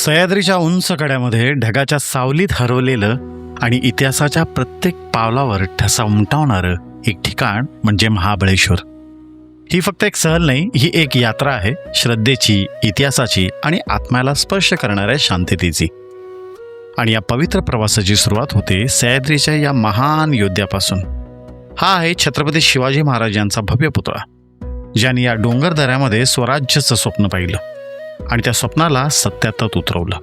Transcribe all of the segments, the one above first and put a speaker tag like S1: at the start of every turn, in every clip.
S1: सह्याद्रीच्या उंच कड्यामध्ये ढगाच्या सावलीत हरवलेलं आणि इतिहासाच्या प्रत्येक पावलावर ठसा उमटवणारं एक ठिकाण म्हणजे महाबळेश्वर. ही फक्त एक सहल नाही, ही एक यात्रा आहे, श्रद्धेची, इतिहासाची आणि आत्म्याला स्पर्श करणाऱ्या शांततेची. आणि या पवित्र प्रवासाची सुरुवात होते सह्याद्रीच्या या महान योद्ध्यापासून. हा आहे छत्रपती शिवाजी महाराज यांचा भव्य पुतळा, ज्यांनी या डोंगर दऱ्यामध्ये स्वराज्याचं स्वप्न पाहिलं आणि त्या स्वप्नाला सत्यातच उतरवलं.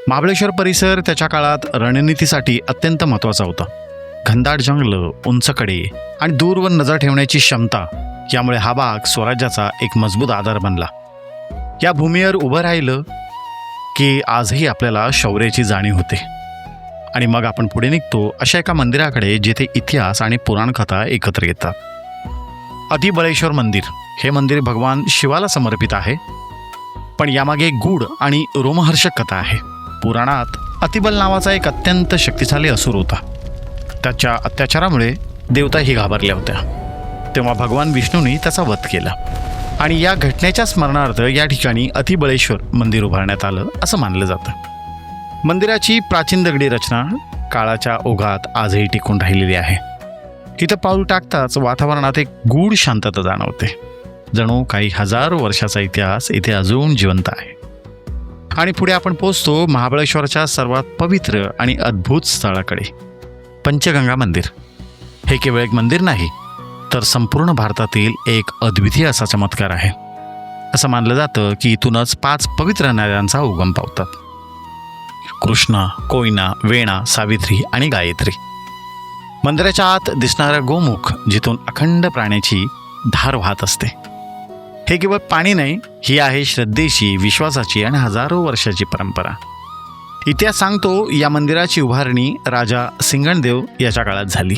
S1: महाबळेश्वर परिसर त्याच्या काळात रणनीतीसाठी अत्यंत महत्त्वाचा होता. घनदाट जंगलं, उंच कडे आणि दूरवर नजर ठेवण्याची क्षमता यामुळे हा भाग स्वराज्याचा एक मजबूत आधार बनला. या भूमीवर उभं राहिलं की आजही आपल्याला शौर्याची जाणीव होते. आणि मग आपण पुढे निघतो अशा एका मंदिराकडे जिथे इतिहास आणि पुराणकथा एकत्र येतात. अतिबळेश्वर मंदिर हे मंदिर भगवान शिवाला समर्पित आहे, पण यामागे एक गूढ आणि रोमहर्षक कथा आहे. पुराणात अतिबल नावाचा एक अत्यंत शक्तिशाली असुर होता. त्याच्या अत्याचारामुळे देवताही घाबरल्या होत्या. तेव्हा भगवान विष्णूंनी त्याचा वध केला आणि या घटनेच्या स्मरणार्थ या ठिकाणी अतिबळेश्वर मंदिर उभारण्यात आलं असं मानलं जातं. मंदिराची प्राचीन दगडी रचना काळाच्या ओघात आजही टिकून राहिलेली आहे. इथं पाऊल टाकताच वातावरणात एक गूढ शांतता जाणवते, जणू काही हजारो वर्षाचा इतिहास इथे अजून जिवंत आहे. आणि पुढे आपण पोहोचतो महाबळेश्वरच्या सर्वात पवित्र आणि अद्भुत स्थळाकडे, पंचगंगा मंदिर. हे केवळ एक मंदिर नाही, तर संपूर्ण भारतातील एक अद्वितीय असा चमत्कार आहे. असं मानलं जातं की इथूनच 5 पवित्र नद्यांचा उगम पावतात: कृष्णा, कोयना, वेणा, सावित्री आणि गायत्री. मंदिराच्या आत दिसणारं गोमुख, जिथून अखंड प्राण्याची धार वाहत असते. हे केवळ पाणी नाही, ही आहे श्रद्धेची, विश्वासाची आणि हजारो वर्षाची परंपरा. इतिहास सांगतो या मंदिराची उभारणी राजा सिंगणदेव याच्या काळात झाली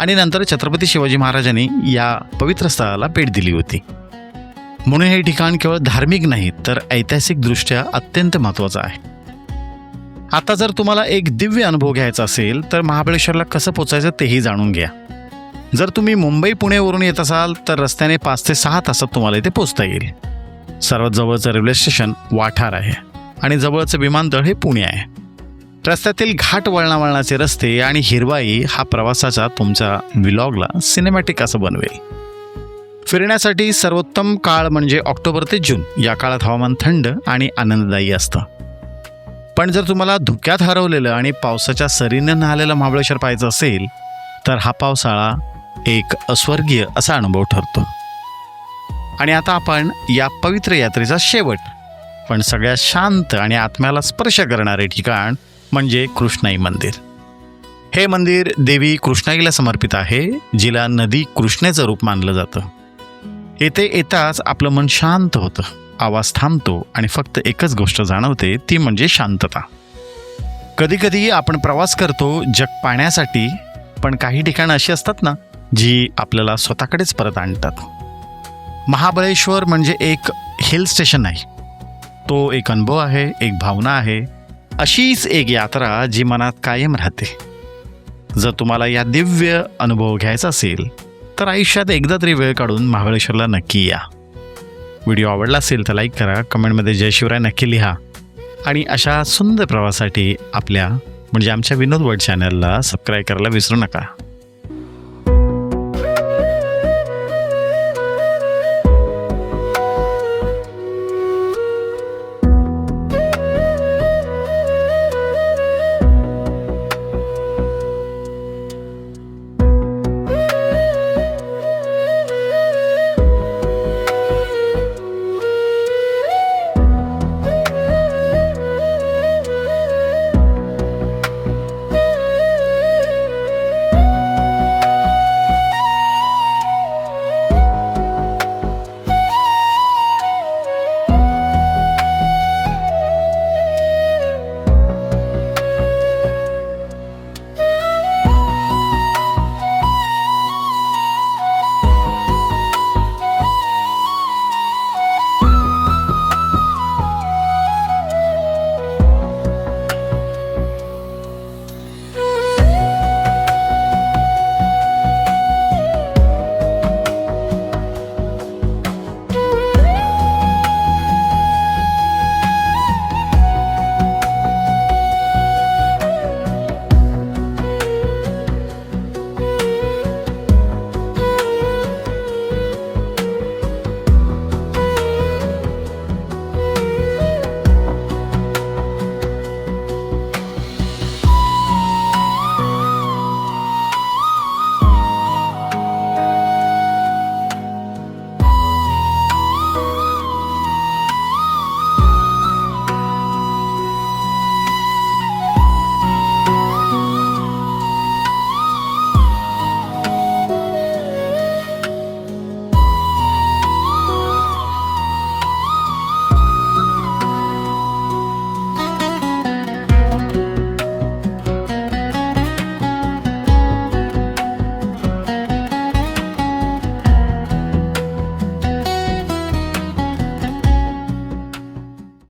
S1: आणि नंतर छत्रपती शिवाजी महाराजांनी या पवित्र स्थळाला भेट दिली होती. म्हणून हे ठिकाण केवळ धार्मिक नाही, तर ऐतिहासिकदृष्ट्या अत्यंत महत्त्वाचं आहे. आता जर तुम्हाला एक दिव्य अनुभव घ्यायचा असेल तर महाबळेश्वरला कसं पोचायचं तेही जाणून घ्या. जर तुम्ही मुंबई पुणेवरून येत असाल तर रस्त्याने 5 ते 6 तासात तुम्हाला इथे पोचता येईल. सर्वात जवळचं रेल्वे स्टेशन वाठार आहे आणि जवळचं विमानतळ हे पुणे आहे. रस्त्यातील घाट वळणावळणाचे रस्ते आणि हिरवाई हा प्रवासाचा तुमच्या व्लॉगला सिनेमॅटिक असं बनवेल. फिरण्यासाठी सर्वोत्तम काळ म्हणजे ऑक्टोबर ते जून. या काळात हवामान थंड आणि आनंददायी असतं. पण जर तुम्हाला धुक्यात हरवलेलं आणि पावसाच्या सरीनं न्हालेलं महाबळेश्वर पाहायचं असेल तर हा पावसाळा एक अस्वर्गीय असा अनुभव ठरतो. आणि आता आपण या पवित्र यात्रेचा शेवट, पण सगळ्यात शांत आणि आत्म्याला स्पर्श करणारे ठिकाण म्हणजे कृष्णाई मंदिर. हे मंदिर देवी कृष्णाईला समर्पित आहे, जिला नदी कृष्णेचं रूप मानलं जातं. येथे येताच आपलं मन शांत होतं, आवाज थांबतो आणि फक्त एकच गोष्ट जाणवते, ती म्हणजे शांतता. कधीकधी आपण प्रवास करतो जग पाहण्यासाठी, पण काही ठिकाणं अशी असतात ना जी आपल्याला स्वतःकडेच परत आणतात. महाबळेश्वर म्हणजे एक हिल स्टेशन नाही, तो एक अनुभव आहे, एक भावना आहे, अशीच एक यात्रा जी मनात कायम राहते. जर तुम्हाला या दिव्य अनुभव घ्यायचा असेल तर आयुष्यात एकदा तरी वेळ काढून महाबळेश्वरला नक्की या. व्हिडिओ आवडला असेल तर लाईक करा, कमेंटमध्ये जय शिवराय नक्की लिहा आणि अशा सुंदर प्रवासासाठी आपल्या म्हणजे आमच्या विनोद वर्ल्ड चॅनलला सबस्क्राईब करायला विसरू नका.